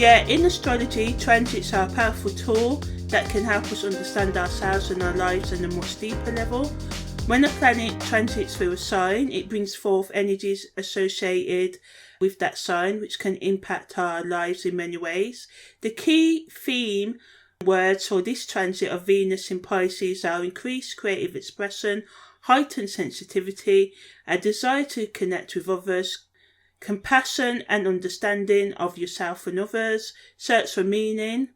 Yeah, in astrology, transits are a powerful tool that can help us understand ourselves and our lives on a much deeper level. When a planet transits through a sign, it brings forth energies associated with that sign, which can impact our lives in many ways. The key theme words for this transit of Venus in Pisces are increased creative expression, heightened sensitivity, a desire to connect with others, compassion and understanding of yourself and others, search for meaning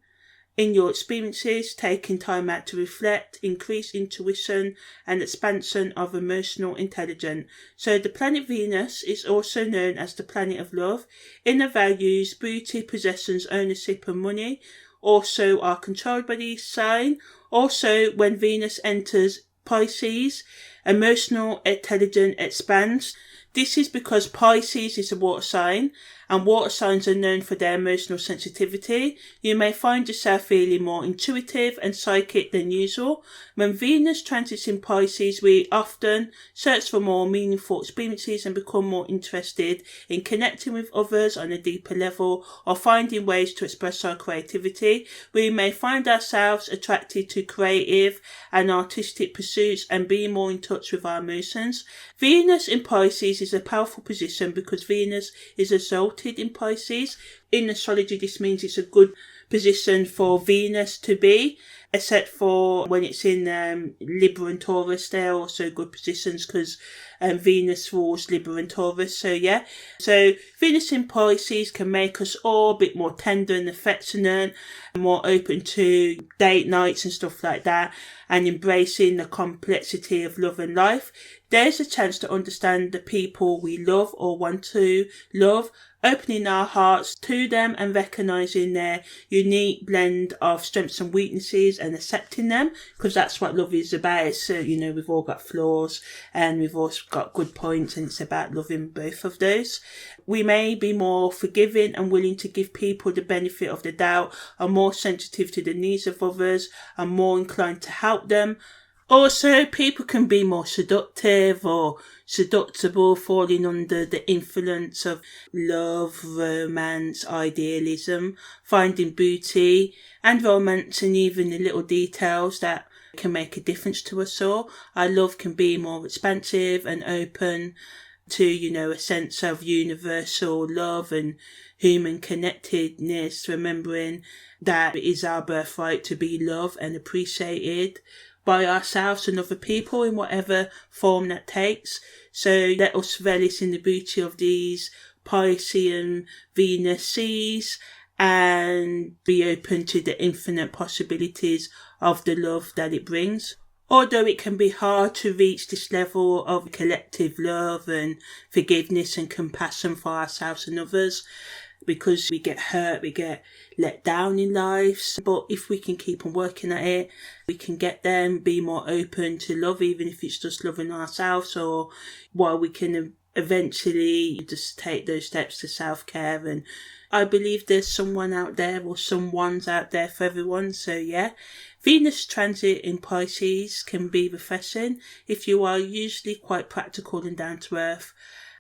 in your experiences, taking time out to reflect, increased intuition and expansion of emotional intelligence. So the planet Venus is also known as the planet of love. Inner values, beauty, possessions, ownership and money also are controlled by this sign. Also, when Venus enters Pisces, emotional intelligence expands. This is because Pisces is a water sign, and water signs are known for their emotional sensitivity. You may find yourself feeling more intuitive and psychic than usual. When Venus transits in Pisces, we often search for more meaningful experiences and become more interested in connecting with others on a deeper level or finding ways to express our creativity. We may find ourselves attracted to creative and artistic pursuits and being more in touch with our emotions. Venus in Pisces is a powerful position because Venus is exalted in Pisces. In astrology, this means it's a good position for Venus to be, except for when it's in Libra and Taurus. They're also good positions because Venus rules Libra and Taurus. So Venus in Pisces can make us all a bit more tender and affectionate, more open to date nights and stuff like that, and embracing the complexity of love and life. There's a chance to understand the people we love or want to love, opening our hearts to them and recognising their unique blend of strengths and weaknesses and accepting them, because that's what love is about. It's, we've all got flaws and we've also got good points, and it's about loving both of those. We may be more forgiving and willing to give people the benefit of the doubt, are more sensitive to the needs of others, are more inclined to help them. Also, people can be more seductive or seductible, falling under the influence of love, romance, idealism, finding beauty and romance in even the little details that can make a difference to us all. Our love can be more expansive and open to, a sense of universal love and human connectedness, remembering that it is our birthright to be loved and appreciated by ourselves and other people in whatever form that takes. So let us relish in the beauty of these Piscean Venus seas and be open to the infinite possibilities of the love that it brings. Although it can be hard to reach this level of collective love and forgiveness and compassion for ourselves and others, because we get hurt, we get let down in lives. But if we can keep on working at it, we can get there and be more open to love, even if it's just loving ourselves, or while we can eventually just take those steps to self-care. And I believe there's someone out there, or someone's out there for everyone. So yeah, Venus transit in Pisces can be refreshing if you are usually quite practical and down to earth.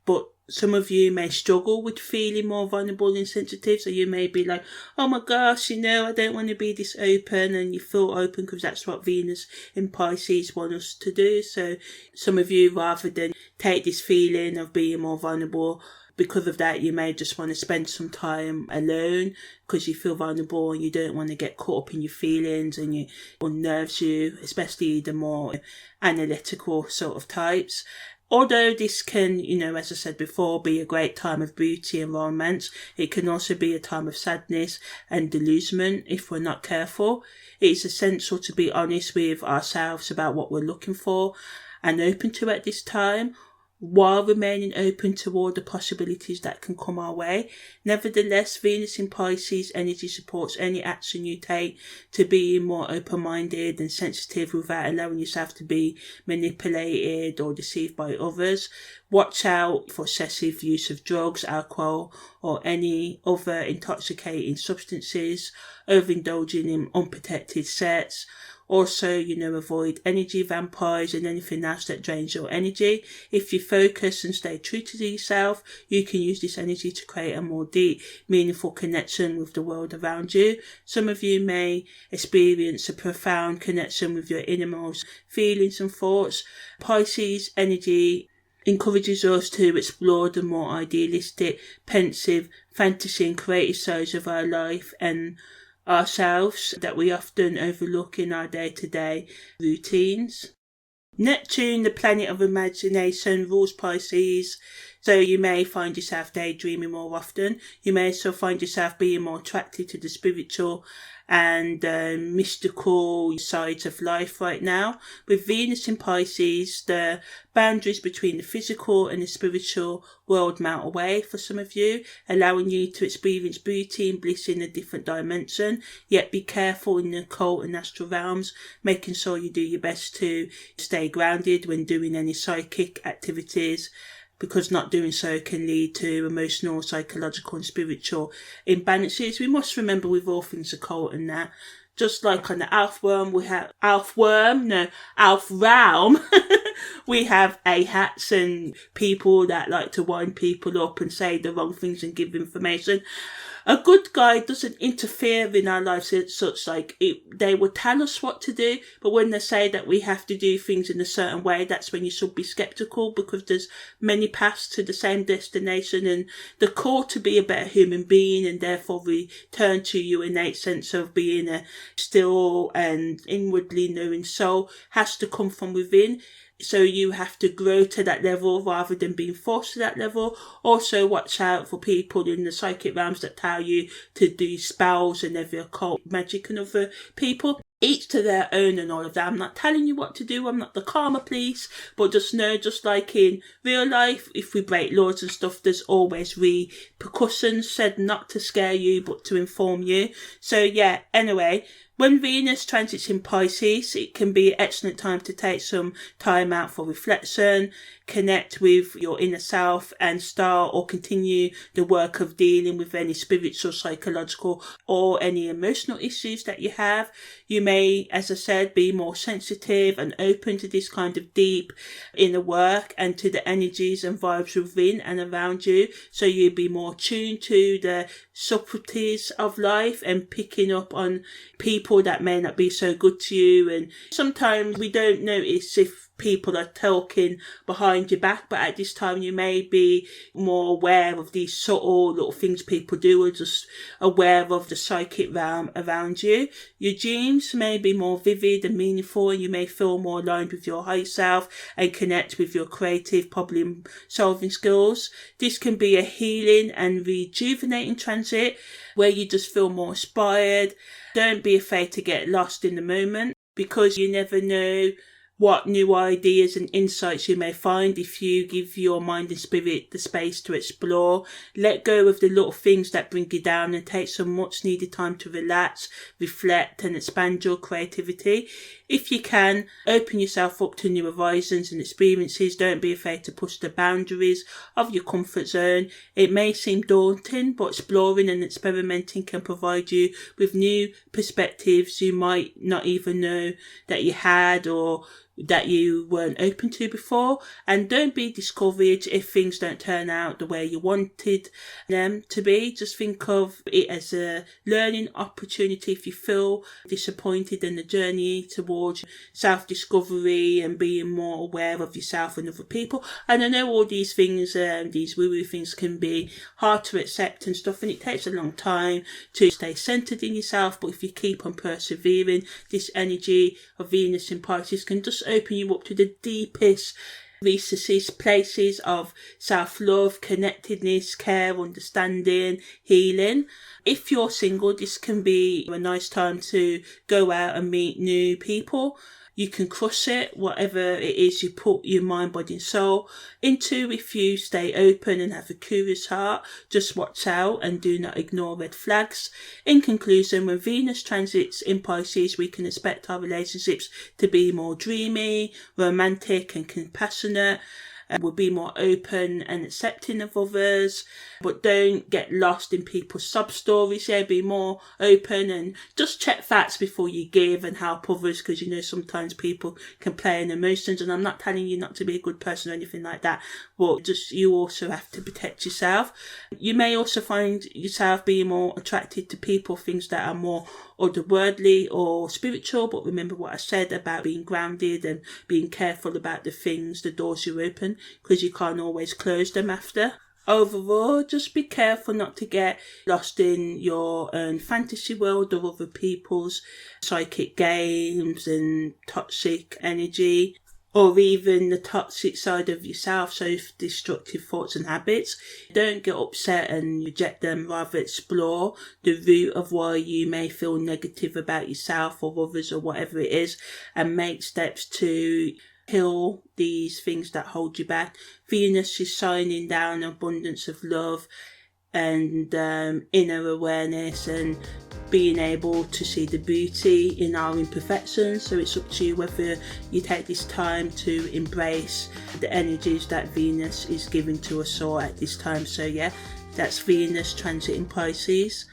But some of you may struggle with feeling more vulnerable and sensitive. So you may be like, oh my gosh, I don't want to be this open. And you feel open because that's what Venus in Pisces wants us to do. So some of you, rather than take this feeling of being more vulnerable, because of that, you may just want to spend some time alone because you feel vulnerable and you don't want to get caught up in your feelings, and it unnerves you, especially the more analytical sort of types. Although this can, as I said before, be a great time of beauty and romance, it can also be a time of sadness and delusionment if we're not careful. It is essential to be honest with ourselves about what we're looking for and open to at this time, while remaining open to all the possibilities that can come our way. Nevertheless, Venus in Pisces energy supports any action you take to be more open-minded and sensitive without allowing yourself to be manipulated or deceived by others. Watch out for excessive use of drugs, alcohol, or any other intoxicating substances, overindulging in unprotected sex, Also, avoid energy vampires and anything else that drains your energy. If you focus and stay true to yourself, you can use this energy to create a more deep, meaningful connection with the world around you. Some of you may experience a profound connection with your innermost feelings and thoughts. Pisces energy encourages us to explore the more idealistic, pensive, fantasy and creative sides of our life and ourselves that we often overlook in our day-to-day routines. Neptune, the planet of imagination, rules Pisces, so you may find yourself daydreaming more often. You may also find yourself being more attracted to the spiritual and mystical sides of life right now. With Venus in Pisces, the boundaries between the physical and the spiritual world melt away for some of you, allowing you to experience beauty and bliss in a different dimension, yet be careful in the occult and astral realms, making sure you do your best to stay grounded when doing any psychic activities, because not doing so can lead to emotional, psychological and spiritual imbalances. We must remember with all things occult and that, just like on the Alf realm, we have we have AHATs and people that like to wind people up and say the wrong things and give information. A good guide doesn't interfere in our lives as such, they will tell us what to do, but when they say that we have to do things in a certain way, that's when you should be skeptical, because there's many paths to the same destination, and the call to be a better human being and therefore return to your innate sense of being a still and inwardly knowing soul has to come from within. So you have to grow to that level rather than being forced to that level. Also, watch out for people in the psychic realms that tell you to do spells and every occult magic and other people. Each to their own and all of that. I'm not telling you what to do. I'm not the karma police. But just know, just like in real life, if we break laws and stuff, there's always repercussions, said not to scare you, but to inform you. So yeah, anyway, when Venus transits in Pisces, it can be an excellent time to take some time out for reflection, connect with your inner self and start or continue the work of dealing with any spiritual, psychological or any emotional issues that you have. You may, as I said, be more sensitive and open to this kind of deep inner work and to the energies and vibes within and around you. So you'll be more tuned to the subtleties of life and picking up on people that may not be so good to you. And sometimes we don't notice if people are talking behind your back, but at this time you may be more aware of these subtle little things people do, or just aware of the psychic realm around you. Your dreams may be more vivid and meaningful, and you may feel more aligned with your higher self and connect with your creative problem solving skills. This can be a healing and rejuvenating transit where you just feel more inspired. Don't be afraid to get lost in the moment, because you never know what new ideas and insights you may find if you give your mind and spirit the space to explore. Let go of the little things that bring you down and take some much needed time to relax, reflect and expand your creativity. If you can, open yourself up to new horizons and experiences. Don't be afraid to push the boundaries of your comfort zone. It may seem daunting, but exploring and experimenting can provide you with new perspectives you might not even know that you had or that you weren't open to before. And don't be discouraged if things don't turn out the way you wanted them to be. Just think of it as a learning opportunity if you feel disappointed in the journey towards self-discovery and being more aware of yourself and other people. And I know all these things, these woo-woo things can be hard to accept and stuff, and it takes a long time to stay centered in yourself, but if you keep on persevering, this energy of Venus in Pisces can just open you up to the deepest recesses, places of self-love, connectedness, care, understanding, healing. If you're single, this can be a nice time to go out and meet new people. You can crush it, whatever it is you put your mind, body and soul into. If you stay open and have a curious heart, just watch out and do not ignore red flags. In conclusion, when Venus transits in Pisces, we can expect our relationships to be more dreamy, romantic and compassionate. and will be more open and accepting of others, but don't get lost in people's sub-stories. Yeah, be more open and just check facts before you give and help others, because you know sometimes people can play on emotions, and I'm not telling you not to be a good person or anything like that, but just you also have to protect yourself. You may also find yourself being more attracted to people, things that are more otherworldly or spiritual, but remember what I said about being grounded and being careful about the doors you open, because you can't always close them after. Overall, just be careful not to get lost in your own fantasy world or other people's psychic games and toxic energy, or even the toxic side of yourself, so destructive thoughts and habits. Don't get upset and reject them, rather explore the root of why you may feel negative about yourself or others or whatever it is, and make steps to heal these things that hold you back. Venus is shining down abundance of love and inner awareness and being able to see the beauty in our imperfections. So it's up to you whether you take this time to embrace the energies that Venus is giving to us all at this time. So yeah, that's Venus transiting Pisces.